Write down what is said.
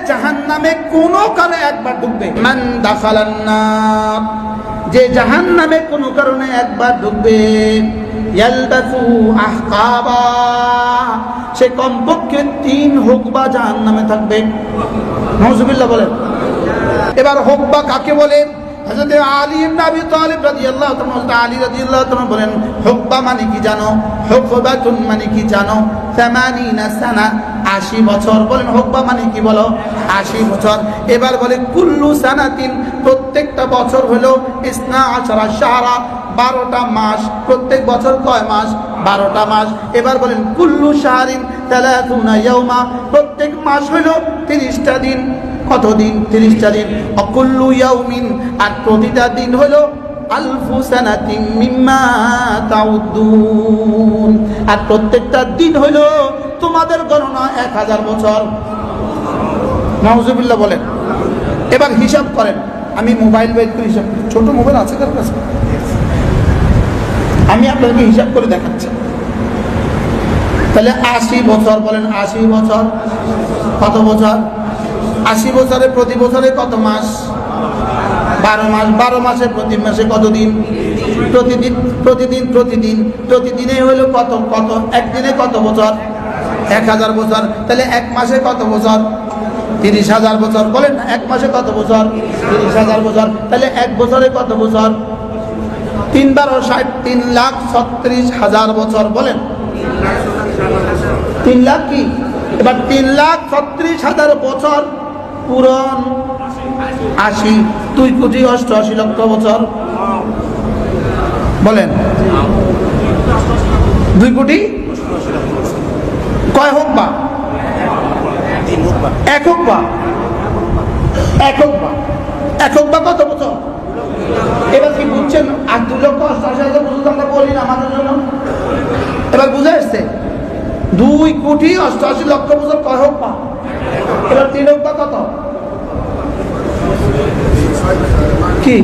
জাহান্নামে কোন কারণে একবার ঢুকবে, মান দাখালান নার, যে জাহান্নামে কোন কারণে একবার ঢুকবে, ইয়ালবাসু আহকাবা, সে কমপক্ষে 3 হুকবা জাহান্নামে থাকবে। নাউজুবিল্লাহ বলেন। এবার হুকবা কাকে বলে? হযরত আলী ইবনে আবি তালিব রাদিয়াল্লাহু তাআলা, আলী রাদিয়াল্লাহু তাআলা বলেন, হুকবা মানে কি জানো? হুকবাতুন মানে কি জানো? 80 সানা, 80 বছর। বলেন হুকবা মানে কি বলো? 80 বছর। এবার বলে কুল্লু সানাতিন, প্রত্যেকটা বছর হলো 12 শাহরা, 12টা মাস। প্রত্যেক বছর কয় মাস? 12টা মাস। এবার বলেন কুল্লু শাহরিন 30 ইয়াওমা, প্রত্যেক মাস হলো 30টা দিন। কত দিন? 30টা দিন। অকুল্লু ইয়াউমিন, আর প্রতিটা দিন হলো আলফু সানাতিন মিম্মা তাউদ্দুন, আর প্রত্যেকটা দিন হলো তোমাদের গণনা 1000 বছর। নাউজুবিল্লাহ বলেন। এবার হিসাব করেন। আমি মোবাইল বের করে হিসাব, ছোট মোবাইল আছে কার কাছে? আমি আপনাকে হিসাব করে দেখাচ্ছি। তাহলে 80 বছর, বলেন 80 বছর কত বছর? 80 বছরে প্রতি বছরে কত মাস? 12 মাস। 12 মাসে প্রতি মাসে কত দিন? প্রতিদিন প্রতিদিন প্রতিদিন প্রতিদিনে হলো কত কত? একদিনে কত বছর? 1000 বছর। তাহলে এক মাসে কত বছর? 30,000 বছর। বলেন এক মাসে কত বছর? 30,000 বছর। তাহলে এক বছরে কত বছর? 3 × 60, 3,36,000 বছর। বলেন 3 লাখ কি? এবার 3,36,000 বছর পূরণ 80, 2,88,00,000 বছর। বলেন 2 কোটি কয় হুকবা? 1 হুকবা। 1 হুকবা, 1 হুকবা কত বছর? এবার কি বুঝছেন? আর 2,88,000 বছর আমরা বলি না আমাদের জন্য। এবার বুঝে আসছে 2,88,00,000 বছর কয় হুকবা? এবার 3 হুকবা কত? কি